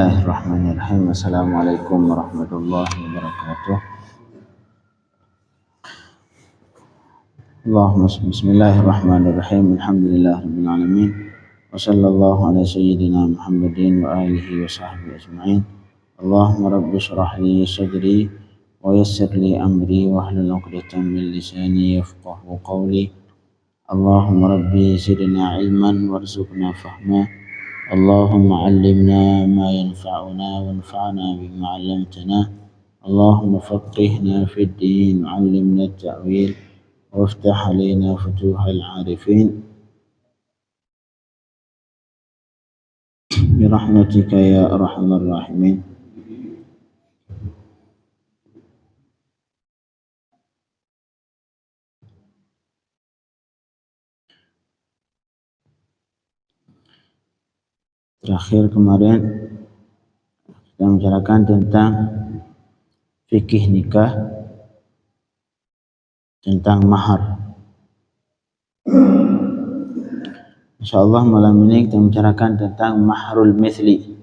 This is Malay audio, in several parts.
Bismillahirrahmanirrahim. Assalamualaikum warahmatullahi wabarakatuh. Allahumma bismillahirrahmanirrahim. Alhamdulillahirabbil alamin. Wa sallallahu ala sayyidina Muhammadin wa alihi wa sahbihi ajma'in. Allahumma rabbi shrah li sadri wa yassir li amri wa hlul 'uqdatam min lisani yafqahu qawli. Allahumma rabbi zidna ilman warzuqna fahma. Allahumma 'allimna ma yanfa'una wanfa'na bima 'allamtana. Allahumma faqihna fid din 'allimna at-ta'wil waftah 'alaina futuhal 'arifin bi rahmatika ya arhamar rahimin. Terakhir kemarin kita membicarakan tentang fikih nikah, tentang mahar. InsyaAllah malam ini kita membicarakan tentang mahrul mithli,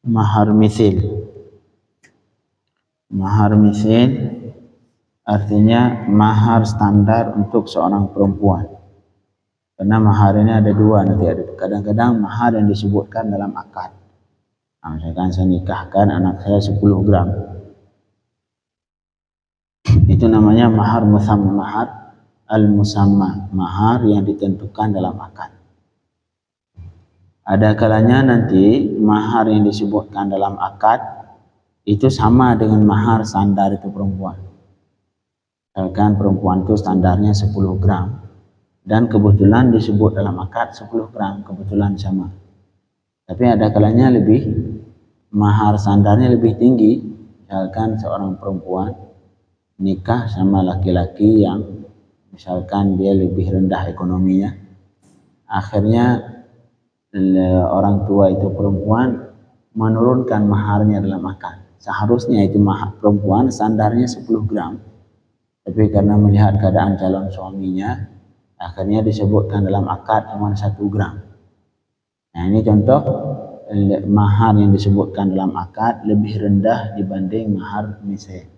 mahar misil. Mahar misil artinya mahar standar untuk seorang perempuan. Karena mahar ini ada dua, nanti ada kadang-kadang mahar yang disebutkan dalam akad. Misalkan saya nikahkan anak saya 10 gram. Itu namanya mahar musamma, mahar al-musamma, mahar yang ditentukan dalam akad. Ada kalanya nanti mahar yang disebutkan dalam akad itu sama dengan mahar standar itu perempuan. Misalkan perempuan itu standarnya 10 gram. Dan kebetulan disebut dalam akad 10 gram, kebetulan sama. Tapi ada kalanya lebih, mahar standarnya lebih tinggi. Misalkan seorang perempuan nikah sama laki-laki yang misalkan dia lebih rendah ekonominya. Akhirnya orang tua itu perempuan menurunkan maharnya dalam akad. Seharusnya itu mahar perempuan standarnya 10 gram. Tapi karena melihat keadaan calon suaminya, akhirnya disebutkan dalam akad cuma 1 gram. Nah, ini contoh mahar yang disebutkan dalam akad lebih rendah dibanding mahar misil.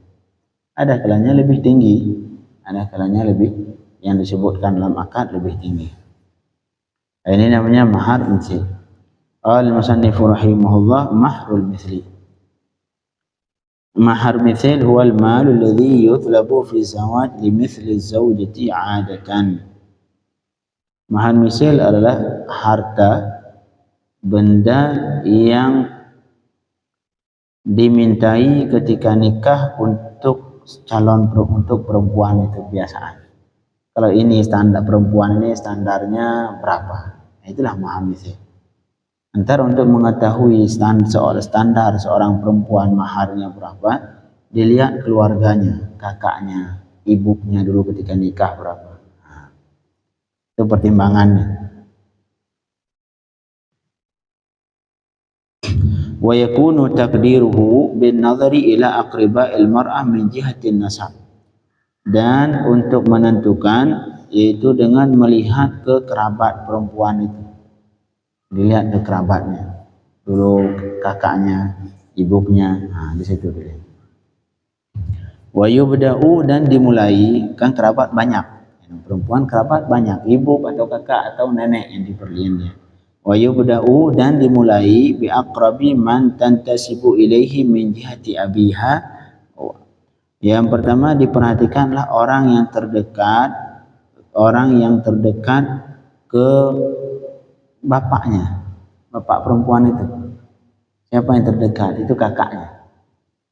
Ada kalanya lebih tinggi, ada kalanya lebih yang disebutkan dalam akad lebih tinggi. Nah, ini namanya mahar misil. Al-musannifu rahimahullah mahrul mithli. Mahar misil huwa al-malu alladhi yutlabu fi zawaj li mithli zawjati 'adatan. Mahar misil adalah harta, benda yang dimintai ketika nikah untuk untuk perempuan itu kebiasaan. Kalau ini standar perempuan ini standarnya berapa? Nah, itulah mahar misil. Antara untuk mengetahui standar seorang perempuan maharnya berapa, dilihat keluarganya, kakaknya, ibunya dulu ketika nikah berapa. Itu pertimbangannya. Wa yakunu taqdiruhu bin nazari ila aqriba'il mar'ah min jihatin nasab. Dan untuk menentukan yaitu dengan melihat ke kerabat perempuan itu. Dilihat ke kerabatnya. Dulu kakaknya, ibunya, di situ dilihat. Wa yubda'u dan dimulai, kan kerabat banyak. Perempuan kerabat banyak, ibu atau kakak atau nenek yang diperlihatnya. Wa yubda'u dan dimulai bi aqrabi man tantasibu ilaihi min jihati abiha. Yang pertama diperhatikanlah orang yang terdekat ke bapaknya, bapak perempuan itu. Siapa yang terdekat? Itu kakaknya.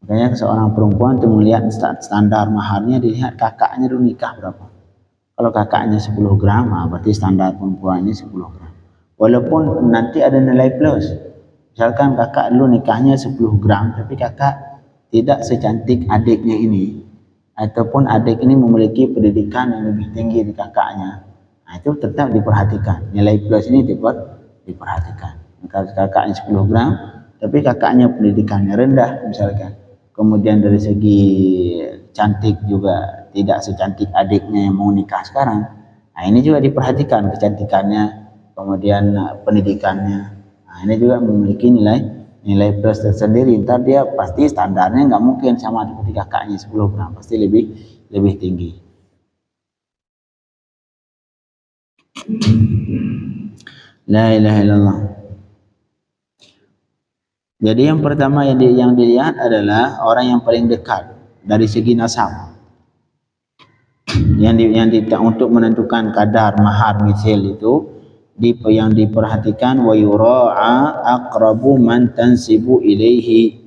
Makanya seorang perempuan itu melihat standar maharnya, dilihat kakaknya dulu nikah berapa. Kalau kakaknya 10 gram, berarti standar perempuannya 10 gram. Walaupun nanti ada nilai plus. Misalkan kakak dulu nikahnya 10 gram, tapi kakak tidak secantik adiknya ini. Ataupun adik ini memiliki pendidikan yang lebih tinggi dari kakaknya. Nah, itu tetap diperhatikan. Nilai plus ini diperhatikan. Kalau kakaknya 10 gram, tapi kakaknya pendidikannya rendah misalkan. Kemudian dari segi cantik juga tidak secantik adiknya yang mau nikah sekarang. Nah, ini juga diperhatikan kecantikannya, kemudian pendidikannya. Nah, ini juga memiliki nilai nilai plus tersendiri, ntar dia pasti standarnya nggak mungkin sama seperti kakaknya 10 gram, pasti lebih tinggi. La ilaha illallah. Jadi yang pertama yang dilihat adalah orang yang paling dekat dari segi nasab. Untuk menentukan kadar mahar misil itu yang diperhatikan wa yura'a aqrabu man tansibu ilaihi.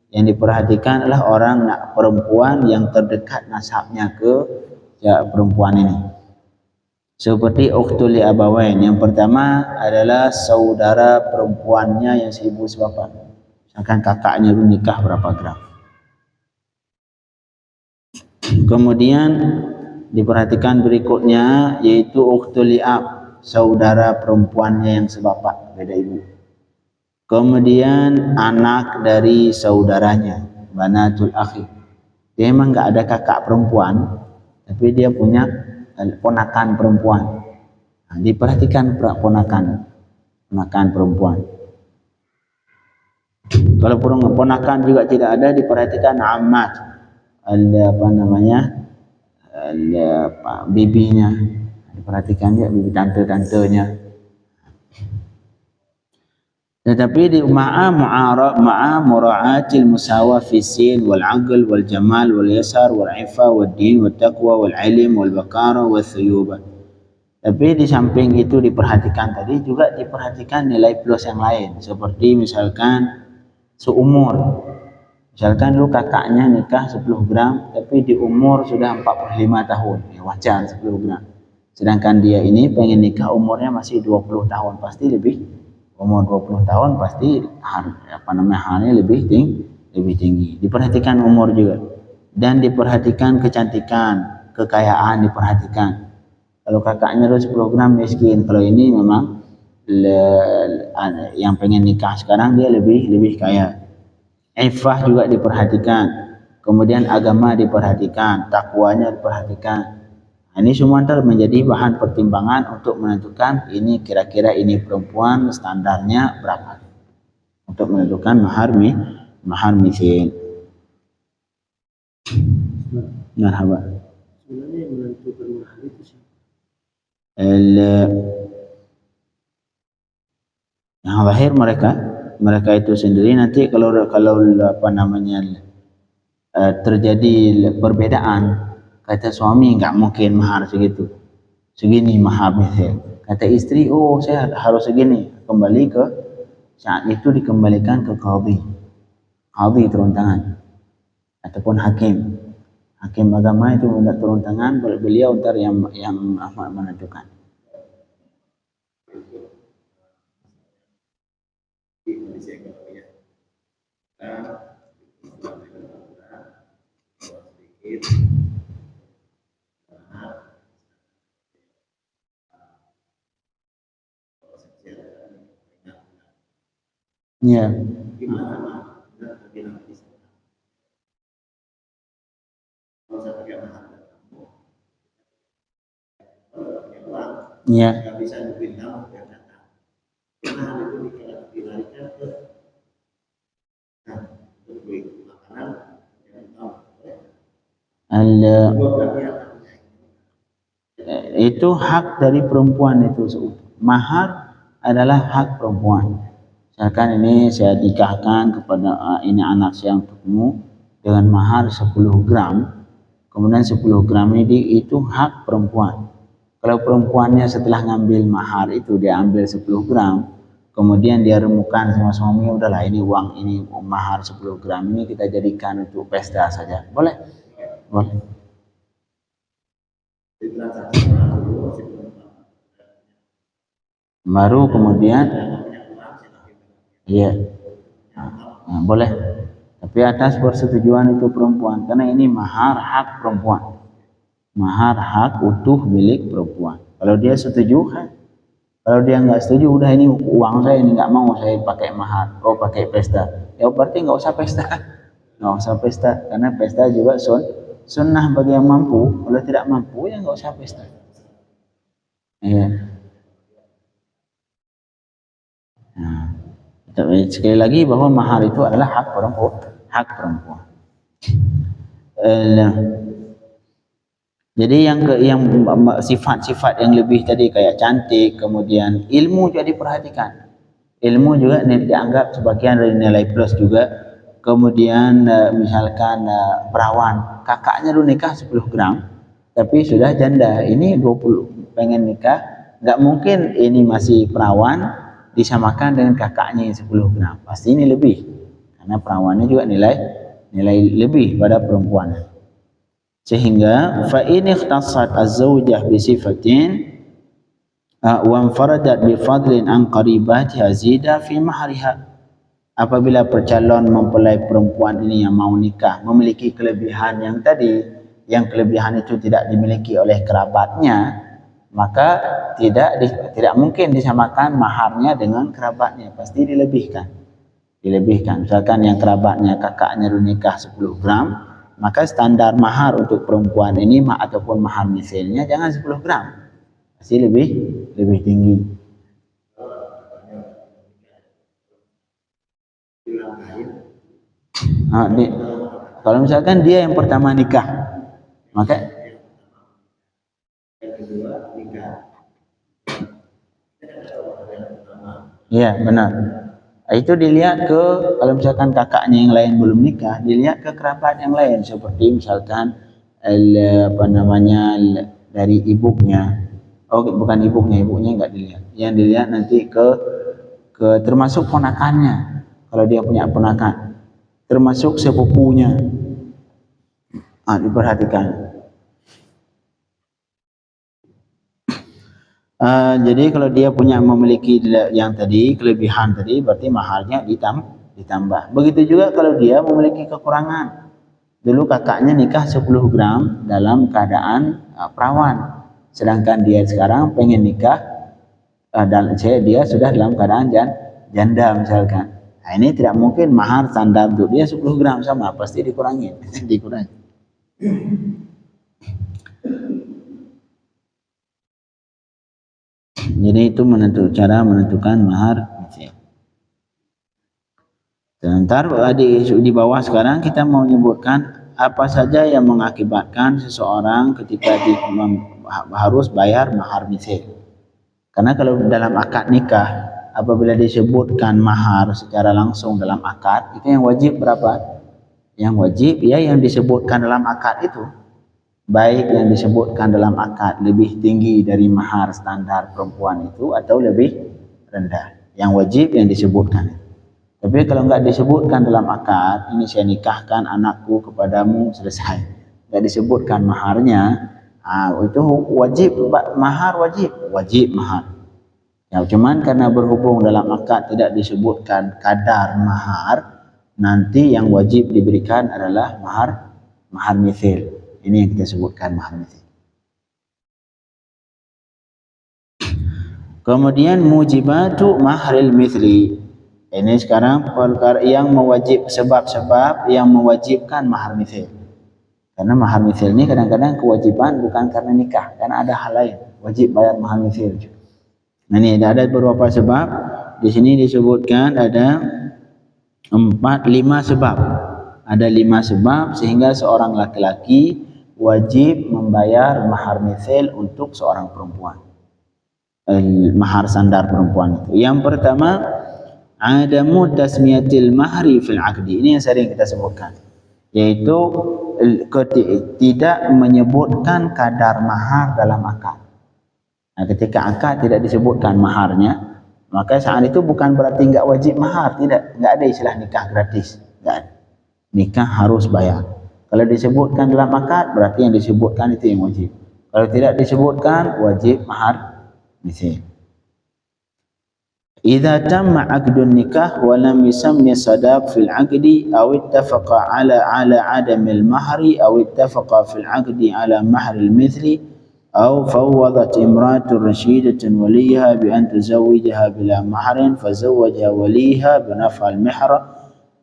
Yang diperhatikan adalah orang perempuan yang terdekat nasabnya ke perempuan ini. Seperti ukhtul li abawain, yang pertama adalah saudara perempuannya yang seibu sebapak. Misalkan kakaknya itu nikah berapa gram. Kemudian diperhatikan berikutnya yaitu ukhtul li ab, saudara perempuannya yang sebapak, beda ibu. Kemudian anak dari saudaranya, banatul akhi. Dia memang nggak ada kakak perempuan, tapi dia punya ponakan perempuan. Nah, diperhatikan ponakan perempuan. Kalau ponakan juga tidak ada, diperhatikan amat, bibinya, diperhatikan dia bibi tante-tantenya. Tetapi di ma'a mura'atil musawa fi sin wal aql wal jamal wal yasar wal ifa wal din wal taqwa wal ilm wal bakara wal thuyuba. Tapi di samping itu diperhatikan tadi juga diperhatikan nilai plus yang lain, seperti misalkan seumur. Misalkan lu kakaknya nikah 10 gram tapi di umur sudah 45 tahun, ya wajar 10 gram. Sedangkan dia ini pengen nikah umurnya masih 20 tahun, pasti lebih umur 20 tahun pasti harnya lebih tinggi. Diperhatikan umur juga, dan diperhatikan kecantikan, kekayaan diperhatikan. Kalau kakaknya 10 gram miskin, kalau ini memang yang pengen nikah sekarang dia lebih kaya. Ifah juga diperhatikan, kemudian agama diperhatikan, takwanya diperhatikan. Ini semua ntar menjadi bahan pertimbangan untuk menentukan ini kira-kira ini perempuan standarnya berapa untuk menentukan mahar misil. Marhaba. Sebenarnya yang menentukan mahar itu siapa? Yang lahir mereka itu sendiri. Nanti kalau terjadi perbedaan, kata suami nggak mungkin mahar segini mahar misil. Kata istri, oh saya harus segini, kembali ke saat itu dikembalikan ke qadhi turun tangan ataupun hakim agama itu turun tangan, beliau ntar yang menentukan. Ya. Ya. Itu hak dari perempuan itu. Mahar adalah hak perempuan. Misalkan ini saya nikahkan kepada ini anak saya untukmu dengan mahar 10 gram, kemudian 10 gram ini itu hak perempuan. Kalau perempuannya setelah ngambil mahar itu dia ambil 10 gram, kemudian dia remukan sama suami, udahlah ini uang ini mahar 10 gram ini kita jadikan untuk pesta saja, boleh? Boleh. Baru kemudian iya, nah, boleh. Tapi atas persetujuan itu perempuan, karena ini mahar hak perempuan, mahar hak utuh milik perempuan. Kalau dia setuju, kalau dia nggak setuju, udah ini uang saya ini nggak mau saya pakai mahar, oh pakai pesta, ya berarti nggak usah pesta, nggak usah pesta, karena pesta juga sunnah bagi yang mampu. Kalau tidak mampu ya nggak usah pesta. Iya. Nah, Sekali lagi bahawa mahar itu adalah hak perempuan, hak perempuan. Jadi yang sifat-sifat yang lebih tadi kayak cantik, kemudian ilmu juga diperhatikan. Ilmu juga dianggap sebagian dari nilai plus juga. Kemudian misalkan perawan, kakaknya dulu nikah 10 gram, tapi sudah janda, ini 20 pengen nikah, nggak mungkin ini masih perawan disamakan dengan kakaknya yang 10 gram, pasti ini lebih, karena perawannya juga nilai lebih pada perempuan. Sehingga fa in ikhtassat az-zawjah bi sifatin wa infaradat bi fadlin an qaribatiha zida fi mahriha. Apabila percalon mempelai perempuan ini yang mau nikah memiliki kelebihan yang tadi, yang kelebihan itu tidak dimiliki oleh kerabatnya, maka tidak mungkin disamakan maharnya dengan kerabatnya, pasti dilebihkan. Misalkan yang kerabatnya kakaknya nikah 10 gram, maka standar mahar untuk perempuan ini ataupun mahar misalnya jangan 10 gram, pasti lebih tinggi. Kalau misalkan dia yang pertama nikah, maka yang kedua nikah. Iya benar. Itu dilihat ke, kalau misalkan kakaknya yang lain belum nikah, dilihat ke kerabat yang lain, seperti misalkan dari ibunya. Oh bukan ibunya enggak dilihat. Yang dilihat nanti ke termasuk ponakannya, kalau dia punya ponakan, termasuk sepupunya, diperhatikan. Jadi kalau dia memiliki yang tadi, kelebihan tadi, berarti maharnya ditambah. Begitu juga kalau dia memiliki kekurangan. Dulu kakaknya nikah 10 gram dalam keadaan perawan, sedangkan dia sekarang pengen nikah dan dia sudah dalam keadaan janda misalkan. Nah, ini tidak mungkin mahar standar untuk dia 10 gram sama, pasti dikurangi. Jadi itu cara menentukan mahar. Sebentar di bawah sekarang kita mau menyebutkan apa saja yang mengakibatkan seseorang ketika harus bayar mahar misal. Karena kalau dalam akad nikah, apabila disebutkan mahar secara langsung dalam akad, itu yang wajib berapa? Yang wajib ya yang disebutkan dalam akad itu. Baik yang disebutkan dalam akad lebih tinggi dari mahar standar perempuan itu atau lebih rendah. Yang wajib yang disebutkan. Tapi kalau enggak disebutkan dalam akad, ini saya nikahkan anakku kepadamu, selesai. Enggak disebutkan maharnya, itu wajib mahar, wajib mahar. Ya, cuman karena berhubung dalam akad tidak disebutkan kadar mahar, nanti yang wajib diberikan adalah mahar mithil. Ini yang kita sebutkan mahar mithil. Kemudian mujibatu mahril mithli. Ini sekarang perkara yang sebab-sebab yang mewajibkan mahar mithil. Karena mahar mithil ini kadang-kadang kewajiban bukan karena nikah, karena ada hal lain wajib bayar mahar mithil. Nah, ini ada beberapa sebab. Di sini disebutkan ada 5 sebab. Ada 5 sebab sehingga seorang laki-laki wajib membayar mahar mithil untuk seorang perempuan. Mahar standar perempuan itu. Yang pertama, adamu tasmiyatil mahri fil aqdi. Ini yang sering kita sebutkan, yaitu tidak menyebutkan kadar mahar dalam akad. Nah, ketika akad tidak disebutkan maharnya, maka saat itu bukan berarti enggak wajib mahar, tidak ada istilah nikah gratis, enggak ada. Nikah harus bayar. Kalau disebutkan dalam akad, berarti yang disebutkan itu yang wajib. Kalau tidak disebutkan, wajib mahar mithil. Idza tamma 'aqdun nikah wa lam yusammi sadaq fil 'aqdi aw ittafaqa ala 'adam al-mahri aw ittafaqa fil 'aqdi ala mahr al-mithli aw fawwadat imra'atun rashidatun waliha bi an tuzawwijaha bila mahrin fazawwaja waliha bi naf'a al-mahr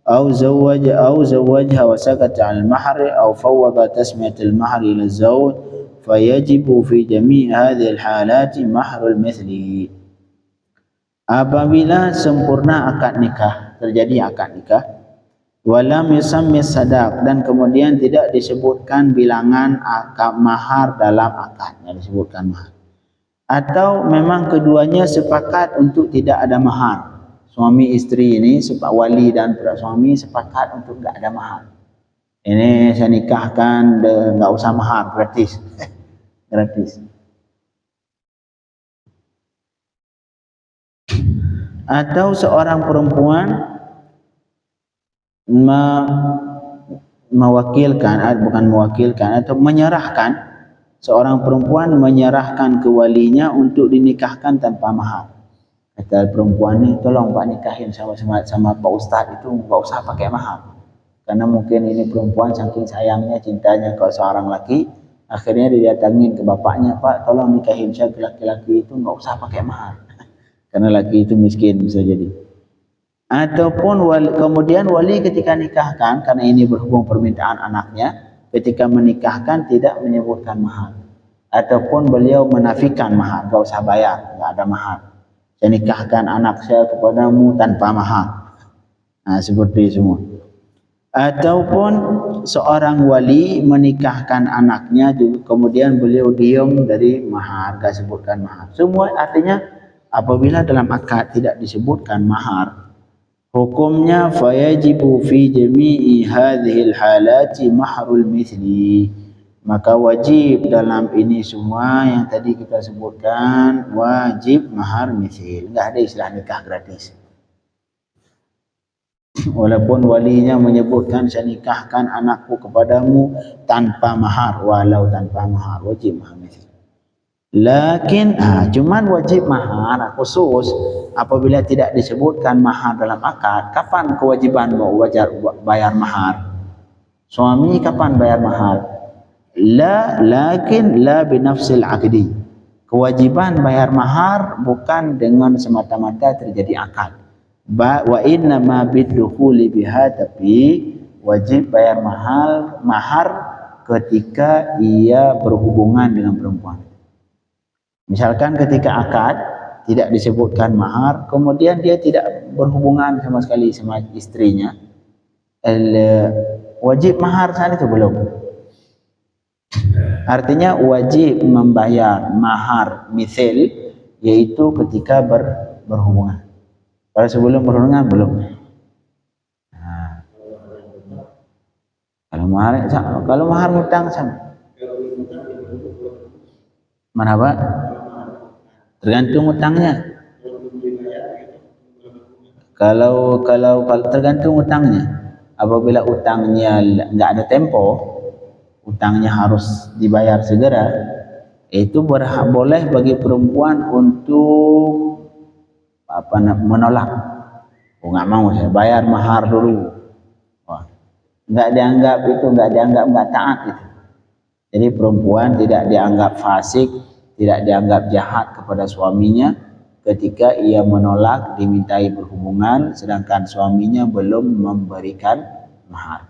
aw zawwajaha wa sakata 'ala al-mahr aw fawwada tasmiyat al-mahr ila az-zawj fayajibu fi jami' hadhihi al-halati mahr al-mithli. apabila sempurna akad nikah, terjadi akad nikah, walam yusammi sadaq, dan kemudian tidak disebutkan bilangan akad mahar dalam akad, tidak disebutkan mahar, atau memang keduanya sepakat untuk tidak ada mahar, suami istri ini, wali dan suami sepakat untuk tidak ada mahar, ini saya nikahkan enggak usah mahar, gratis. Gratis. Atau seorang perempuan atau menyerahkan, seorang perempuan menyerahkan ke walinya untuk dinikahkan tanpa mahar. Kata perempuan ni, tolong Pak nikahin sama Pak Ustaz itu, enggak usah pakai mahar. Karena mungkin ini perempuan saking sayangnya, cintanya ke seorang laki, akhirnya dia datangin ke bapaknya, Pak tolong nikahin saya ke laki-laki itu, enggak usah pakai mahar. Karena laki itu miskin bisa jadi. Ataupun kemudian wali ketika nikahkan, karena ini berhubung permintaan anaknya, ketika menikahkan tidak menyebutkan mahar. Ataupun beliau menafikan mahar, enggak usah bayar, enggak ada mahar. Saya nikahkan anak saya kepadamu tanpa mahar. Nah, seperti semua. Ataupun seorang wali menikahkan anaknya juga, kemudian beliau diam dari mahar, enggak sebutkan mahar. Semua artinya apabila dalam akad tidak disebutkan mahar, hukumnya fayajibu fi jami'i hadhil halati mahrul mithli, maka wajib dalam ini semua yang tadi kita sebutkan, wajib mahar mithil. Enggak ada istilah nikah gratis. Walaupun walinya menyebutkan saya nikahkan anakku kepadamu tanpa mahar, walau tanpa mahar, wajib mahar mithil. Lakin cuman wajib mahar khusus apabila tidak disebutkan mahar dalam akad. Kapan kewajiban bayar mahar? Suami kapan bayar mahar? Lakin la binafsil aqdi. Kewajiban bayar mahar bukan dengan semata-mata terjadi akad. Wa inna ma bidukhuli biha, tapi wajib bayar mahar ketika ia berhubungan dengan perempuan. Misalkan ketika akad tidak disebutkan mahar, kemudian dia tidak berhubungan sama sekali sama istrinya, wajib mahar saat itu belum. Artinya wajib membayar mahar mithil, yaitu ketika berhubungan. Kalau sebelum berhubungan belum. Nah, kalau mahar hutang sama. Mana Pak? Tergantung hutangnya. Kalau tergantung hutangnya. Apabila hutangnya enggak ada tempo, hutangnya harus dibayar segera, itu boleh bagi perempuan untuk menolak. Oh, enggak mau saya bayar mahar dulu. Wah, enggak dianggap enggak taat itu. Jadi perempuan tidak dianggap fasik, tidak dianggap jahat kepada suaminya ketika ia menolak dimintai berhubungan sedangkan suaminya belum memberikan mahar.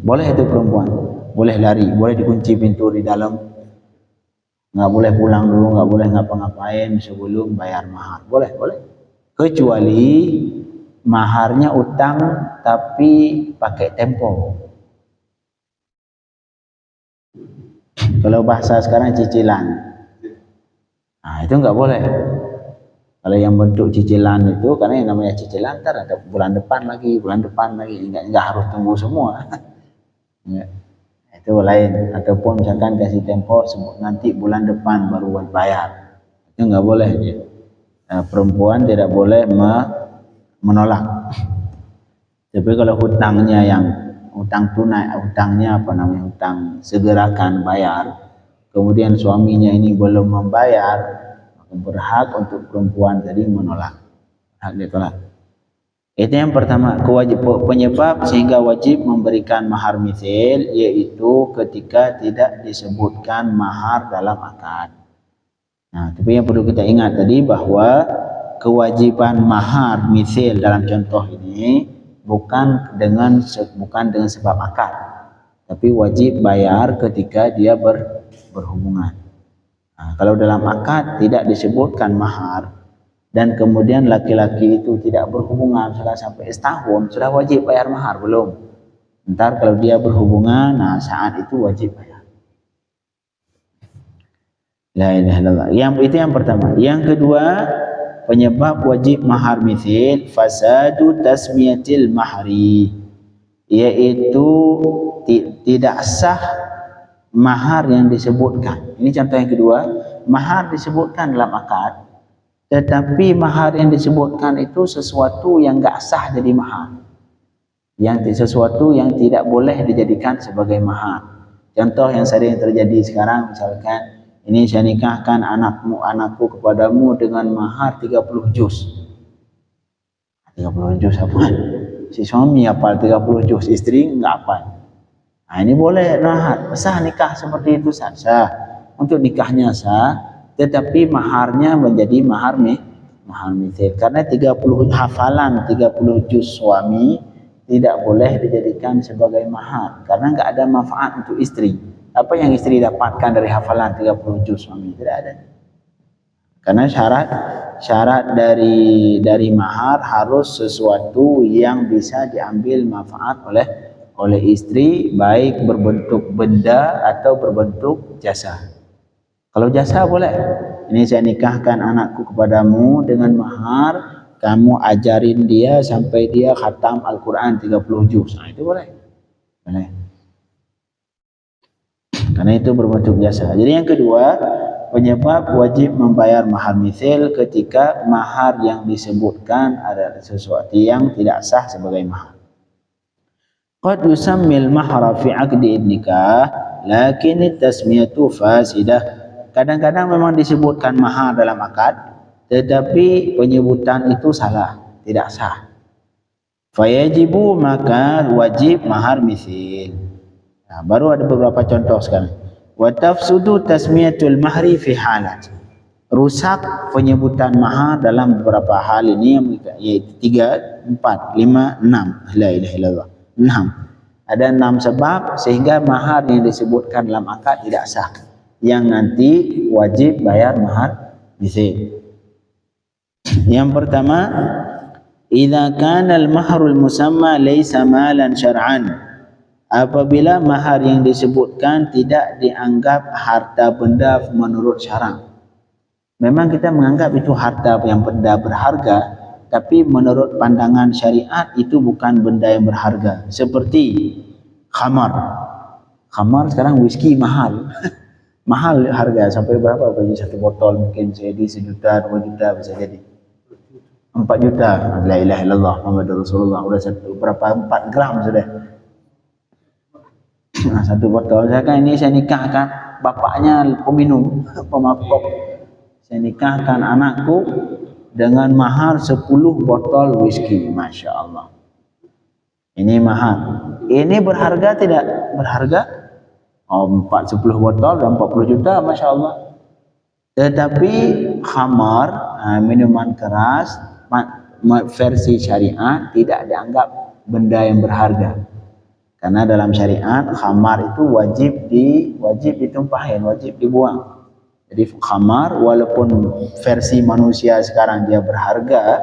Boleh itu perempuan, boleh lari, boleh dikunci pintu di dalam, nggak boleh pulang dulu, nggak boleh ngapa-ngapain sebelum bayar mahar. Boleh, kecuali maharnya utang tapi pakai tempo. Kalau bahasa sekarang cicilan, nah itu nggak boleh. Kalau yang bentuk cicilan itu, karena yang namanya cicilan ntar ada bulan depan lagi, nggak harus tunggu semua. Ya, itu lain. Ataupun misalkan kasih tempo nanti bulan depan baru bayar, itu nggak boleh. Nah, perempuan tidak boleh menolak. Tapi kalau hutangnya yang hutang tunai, hutangnya hutang segerakan bayar, kemudian suaminya ini belum membayar, maka berhak untuk perempuan tadi menolak, hak ditolak. Itu yang pertama, penyebab sehingga wajib memberikan mahar mithil, yaitu ketika tidak disebutkan mahar dalam akad. Nah, tapi yang perlu kita ingat tadi bahwa kewajiban mahar mithil dalam contoh ini bukan dengan sebab akad, tapi wajib bayar ketika dia berhubungan. Kalau dalam akad tidak disebutkan mahar dan kemudian laki-laki itu tidak berhubungan sampai setahun, sudah wajib bayar mahar belum? Ntar kalau dia berhubungan, nah saat itu wajib bayar. La ilaha illallah. Itu yang pertama. Yang kedua, penyebab wajib mahar mithil fasadu tasmiyatil mahri, yaitu tidak sah mahar yang disebutkan. Ini contoh yang kedua. Mahar disebutkan dalam akad, tetapi mahar yang disebutkan itu sesuatu yang enggak sah jadi mahar, sesuatu yang tidak boleh dijadikan sebagai mahar. Contoh yang sering terjadi sekarang, misalkan ini saya nikahkan anakku kepadamu dengan mahar 30 juz. 30 juz apa? Si suami hafal 30 juz, istri enggak hafal. Nah, ini boleh mahar. Sah nikah seperti itu, sah. Untuk nikahnya sah, tetapi maharnya menjadi mahar mithil. Karena 30 hafalan 30 juz suami tidak boleh dijadikan sebagai mahar karena enggak ada manfaat untuk istri. Apa yang istri dapatkan dari hafalan 30 juz suami? Tidak ada. Karena syarat dari mahar harus sesuatu yang bisa diambil manfaat oleh istri, baik berbentuk benda atau berbentuk jasa. Kalau jasa boleh. Ini saya nikahkan anakku kepadamu dengan mahar, kamu ajarin dia sampai dia khatam Al-Quran 30 juz. Nah, itu boleh. Boleh. Karena itu berbentuk jasa. Jadi yang kedua, penyebab wajib membayar mahar mithil ketika mahar yang disebutkan adalah sesuatu yang tidak sah sebagai mahar. Qad yusammil mahra fi 'aqdi nikah, lakin at-tasmiyatu fasidah. Kadang-kadang memang disebutkan mahar dalam akad, tetapi penyebutan itu salah, tidak sah. Fayajibu, maka wajib mahar mithil. Nah, baru ada beberapa contoh sekarang. Wa tafsudu tasmiyatul mahri fi halat. Rusak penyebutan mahar dalam beberapa hal ini, yaitu 3, 4, 5, 6. La ilaha illallah. 6. Ada 6 sebab sehingga mahar yang disebutkan dalam akad tidak sah, yang nanti wajib bayar mahar mithil. Yang pertama, idza kana al-mahrul musamma laysa malan syar'an. Apabila mahar yang disebutkan tidak dianggap harta benda menurut syarak. Memang kita menganggap itu harta yang benda berharga, tapi menurut pandangan syariat itu bukan benda yang berharga. Seperti khamar. Khamar sekarang whisky mahal. Mahal harga, sampai berapa bagi satu botol? Mungkin jadi 1 juta, 2 juta bisa jadi 4 juta. La ilaha illallah Muhammadur Rasulullah. Udah berapa 4 gram sudah. Nah, 1 botol. Ini saya nikahkan bapaknya peminum, pemabuk. Saya nikahkan anakku dengan mahar 10 botol whisky. Masya Allah. Ini mahar. Ini berharga tidak? Berharga? 10 botol dan 40 juta, Masya Allah. Tetapi khamar, minuman keras versi syariat tidak dianggap benda yang berharga. Karena dalam syariat khamar itu wajib ditumpahin, wajib dibuang. Jadi khamar walaupun versi manusia sekarang dia berharga,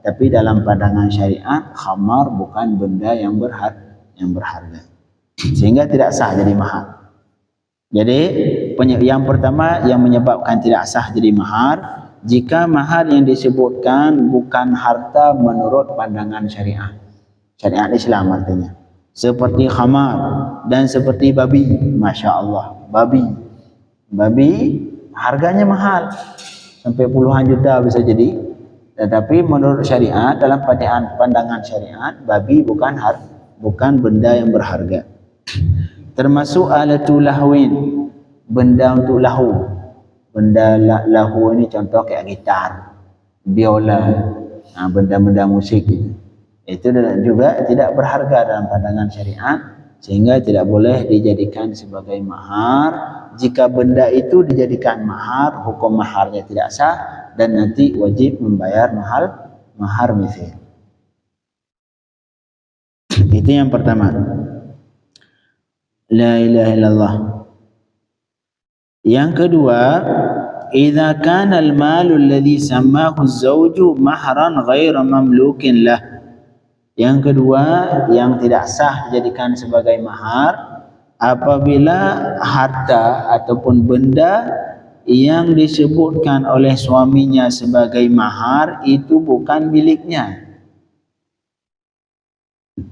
tapi dalam pandangan syariat khamar bukan benda yang berharga. Sehingga tidak sah jadi mahar. Jadi yang pertama yang menyebabkan tidak sah jadi mahar, jika mahar yang disebutkan bukan harta menurut pandangan syariat. Syariat Islam artinya. Seperti khamar dan seperti babi. Masya Allah. Babi harganya mahal. Sampai puluhan juta bisa jadi. Tetapi menurut syariat, dalam pandangan syariat, babi bukan benda yang berharga. Termasuk alatul lahwin, benda untuk lahu. Benda lahu ini contoh kayak gitar, biola, benda-benda musik itu. Itu juga tidak berharga dalam pandangan syariat, sehingga tidak boleh dijadikan sebagai mahar. Jika benda itu dijadikan mahar, hukum maharnya tidak sah dan nanti wajib membayar mahar mithil. Itu yang pertama. La ilaha illallah. Yang kedua, idza kana al-malu alladhi sammahu az-zawju mahran ghaira mamlukin lah. Yang kedua, yang tidak sah dijadikan sebagai mahar apabila harta ataupun benda yang disebutkan oleh suaminya sebagai mahar itu bukan miliknya.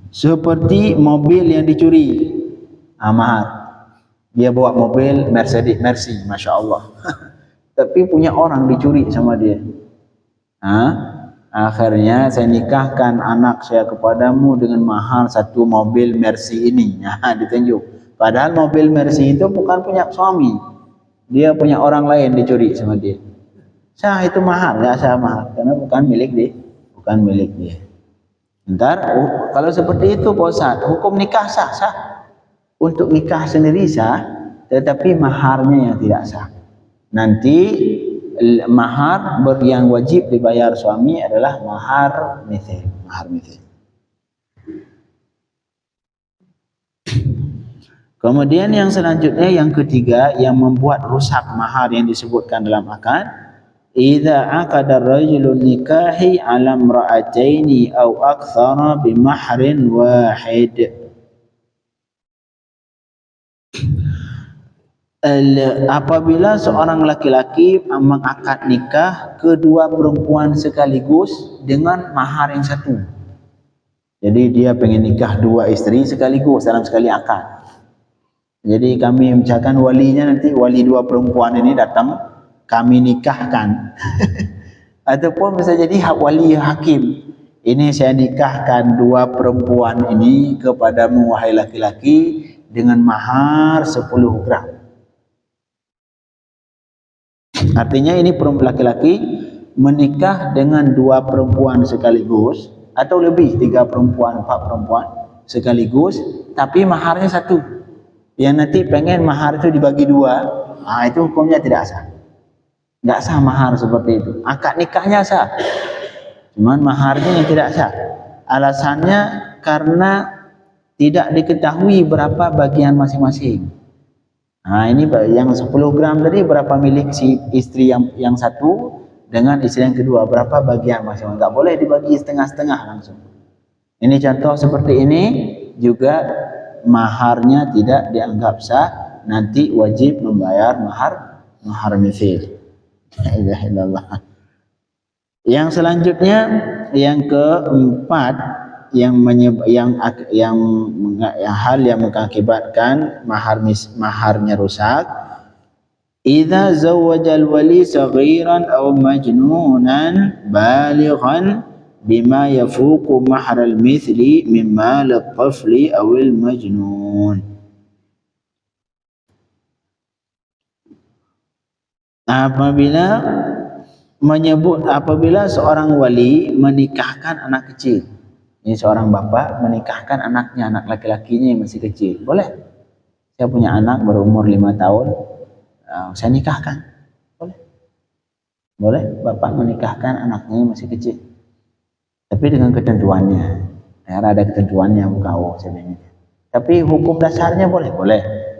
Seperti mobil yang dicuri, mahar. Dia bawa mobil Mercedes Mercy, Masya Allah. Tapi punya orang dicuri sama dia. Akhirnya saya nikahkan anak saya kepadamu dengan mahar satu mobil Mercy ini. Ditunjuk. Padahal mobil Mercy itu bukan punya suami. Dia punya orang lain dicuri sama dia. Sah itu mahar, ya sah mahar. Karena bukan milik dia. Bukan milik dia. Ntar, kalau seperti itu Pak Ustaz, hukum nikah sah, sah. Untuk nikah sendiri sah, tetapi maharnya yang tidak sah. Nanti mahar yang wajib dibayar suami adalah mahar mithil. Mahar mithil. Kemudian yang selanjutnya, yang ketiga, yang membuat rusak mahar yang disebutkan dalam akad, idza aqada ar-rajulu nikahi 'ala imra'ataini aw aktsara bi mahrin wahid. Apabila seorang laki-laki mengakad nikah kedua perempuan sekaligus dengan mahar yang satu. Jadi dia pengen nikah dua istri sekaligus dalam sekali akad. Jadi kami misalkan walinya nanti, wali dua perempuan ini datang, kami nikahkan. Ataupun bisa jadi wali hakim. Ini saya nikahkan dua perempuan ini kepadamu wahai laki-laki dengan mahar 10 gram. Artinya ini laki-laki menikah dengan dua perempuan sekaligus atau lebih, 3 perempuan, 4 perempuan sekaligus, tapi maharnya satu. Yang nanti pengen mahar itu dibagi 2, itu hukumnya tidak sah. Tidak sah mahar seperti itu. Akad nikahnya sah, cuman maharnya yang tidak sah. Alasannya karena tidak diketahui berapa bagian masing-masing. Ini yang 10 gram tadi berapa milik si istri yang satu dengan istri yang kedua, berapa bagian masing-masing. Enggak boleh dibagi setengah-setengah langsung. Ini contoh seperti ini juga maharnya tidak dianggap sah, nanti wajib membayar mahar mithil. La ilaha illallah. Yang selanjutnya, yang keempat, yang hal yang mengakibatkan maharnya rusak, idza zawwajal wali saghiran aw majnunan balighan bima yafuqu mahral mithli mimma lat-tafli awil majnun. Apabila seorang wali menikahkan anak kecil, ini seorang bapak menikahkan anaknya, anak laki-lakinya yang masih kecil, boleh. Saya punya anak berumur 5 tahun, saya nikahkan, boleh. Boleh bapak menikahkan anaknya yang masih kecil. Tapi dengan ketentuannya, ada ketentuannya bukan sebenarnya. Tapi hukum dasarnya boleh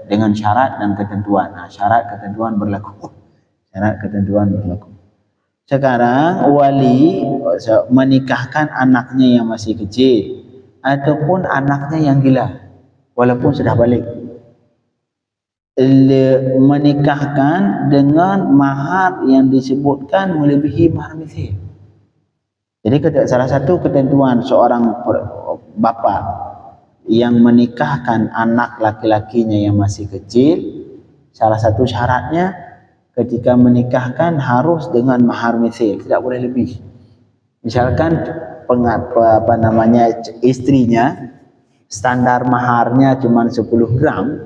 dengan syarat dan ketentuan. Syarat ketentuan berlaku. Syarat ketentuan berlaku. Sekarang wali menikahkan anaknya yang masih kecil ataupun anaknya yang gila, walaupun sudah balik, menikahkan dengan mahar yang disebutkan melebihi mahar mithil. Jadi salah satu ketentuan seorang bapak yang menikahkan anak laki-lakinya yang masih kecil, salah satu syaratnya ketika menikahkan harus dengan mahar mithil, tidak boleh lebih. Misalkan istrinya standar maharnya cuma 10 gram,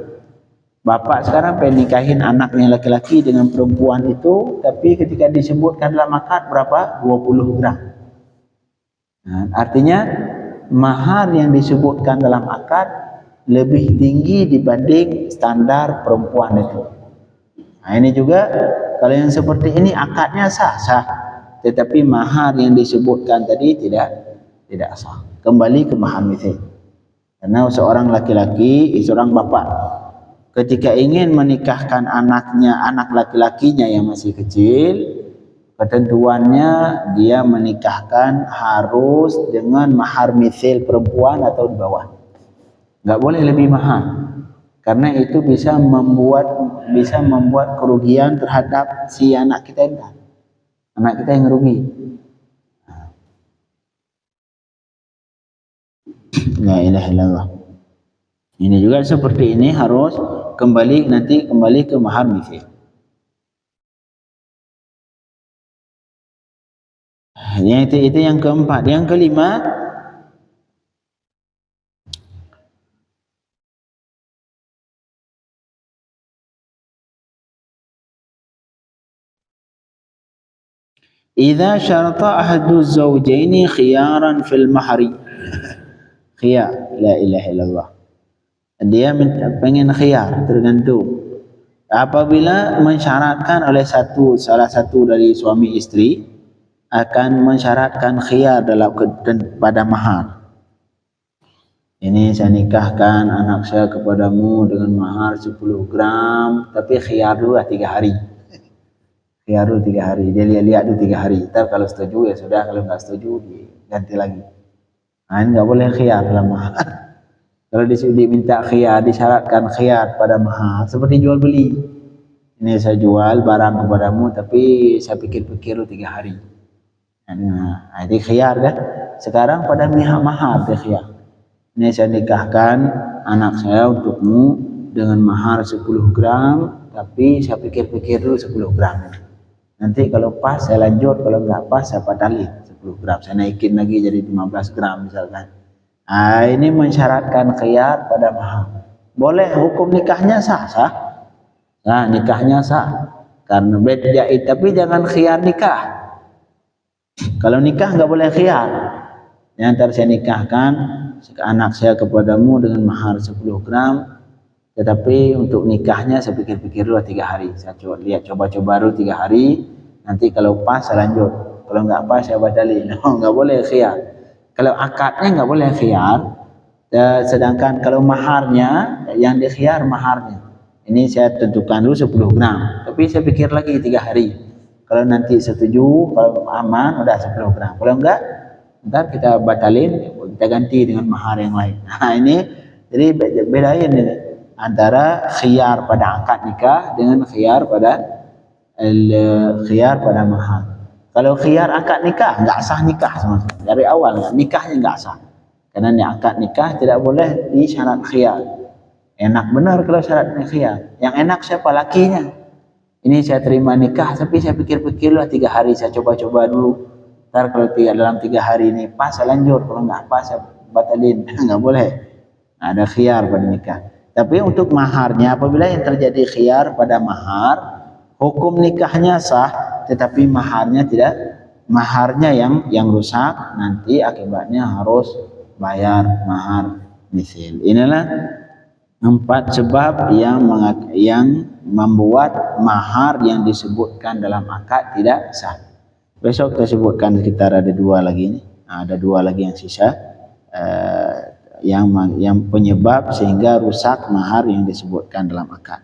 bapak sekarang pengen nikahin anaknya laki-laki dengan perempuan itu, tapi ketika disebutkan dalam akad berapa? 20 gram. Artinya mahar yang disebutkan dalam akad lebih tinggi dibanding standar perempuan itu. Ini juga kalau yang seperti ini akadnya sah, tetapi mahar yang disebutkan tadi tidak sah. Kembali ke mahar mithil. Karena seorang laki-laki, seorang bapak ketika ingin menikahkan anaknya, anak laki-lakinya yang masih kecil, ketentuannya dia menikahkan harus dengan mahar misil perempuan atau di bawah. Enggak boleh lebih mahal. Karena itu bisa membuat kerugian terhadap si anak kita ini. Anak kita yang rugi. La ilaha illallah. Ini juga seperti ini harus kembali ke mahar misil. Itu yang keempat. Yang kelima, idza syarata ahadu zawjaini khiyaran fil mahri. Khiyar, la ilaha illallah. Dia pengen khiyar, tergantung. Apabila mensyaratkan oleh salah satu dari suami istri akan mensyaratkan khiyar pada mahar. Ini saya nikahkan anak saya kepadamu dengan mahar 10 gram, tapi khiyar dulu 3 hari. Khiyar dulu 3 hari. Dia lihat dulu 3 hari. Ntar kalau setuju ya sudah, kalau nggak setuju diganti lagi. Nah, ini nggak boleh khiyar dalam mahar. Kalau diminta khiyar, disyaratkan khiyar pada mahar, seperti jual beli. Ini saya jual barang kepadamu, tapi saya pikir-pikir dulu 3 hari. Nah, ini khiyar kan? Sekarang pada mahar dia khiyar. Ini saya nikahkan anak saya untukmu dengan mahar 10 gram, tapi saya pikir-pikir dulu 10 gram. Nanti kalau pas saya lanjut, kalau nggak pas saya batalin 10 gram. Saya naikin lagi jadi 15 gram misalkan. Nah, ini mensyaratkan khiyar pada mahar. Boleh, hukum nikahnya sah. Nah, nikahnya sah. Karena beda, tapi jangan khiyar nikah. Kalau nikah nggak boleh khiyar. Ntar saya nikahkan anak saya kepadamu dengan mahar 10 gram, tetapi untuk nikahnya saya pikir-pikir dulu 3 hari. Saya coba-coba dulu 3 hari. Nanti kalau pas saya lanjut. Kalau nggak pas saya batalin. Nggak boleh khiyar. Kalau akadnya nggak boleh khiyar, sedangkan kalau maharnya yang dikhiyar maharnya. Ini saya tentukan dulu 10 gram, tapi saya pikir lagi 3 hari. Kalau nanti setuju, kalau aman udah 10 gram. Kalau enggak, ntar kita batalin, kita ganti dengan mahar yang lain. Nah ini, jadi bedain ini antara khiyar pada akad nikah dengan khiyar pada mahar. Kalau khiyar akad nikah, enggak sah nikah sama sekali. Dari awal nikahnya enggak sah. Karena ni akad nikah tidak boleh disyarat khiyar. Enak benar kalau syaratnya khiyar. Yang enak siapa? Lakinya. Ini saya terima nikah, tapi saya pikir-pikir lah 3 hari, saya coba-coba dulu. Ntar kalau dalam 3 hari ini pas saya lanjut, kalau enggak pas saya batalin. Enggak boleh. Nah, ada khiyar pada nikah. Tapi untuk maharnya, apabila yang terjadi khiyar pada mahar, hukum nikahnya sah, tetapi maharnya tidak, maharnya yang rusak, nanti akibatnya harus bayar mahar misil. Inilah 4 sebab yang membuat mahar yang disebutkan dalam akad tidak sah. Besok kita sebutkan sekitar ada 2 lagi ini. Ada 2 lagi yang sisa yang penyebab sehingga rusak mahar yang disebutkan dalam akad.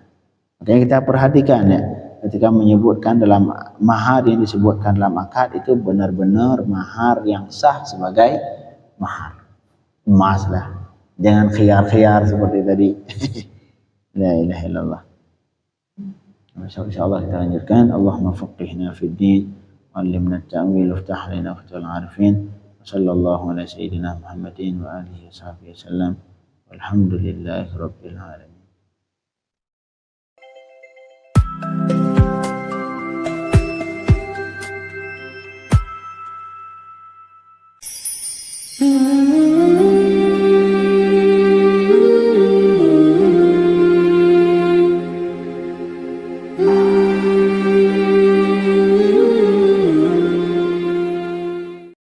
Makanya kita perhatikan ya, ketika menyebutkan dalam mahar yang disebutkan dalam akad itu benar-benar mahar yang sah sebagai mahar emas lah, jangan khiyar-khiyar seperti tadi. La ilaha illallah. Insyaallah kita lanjutkan. Allahumma faqihna fid din, 'allimna at-ta'wil, iftah lana fathul 'arifin. Sallallahu ala sayyidina Muhammadin wa alihi washabbihi wasallam. Walhamdulillahi rabbil alamin.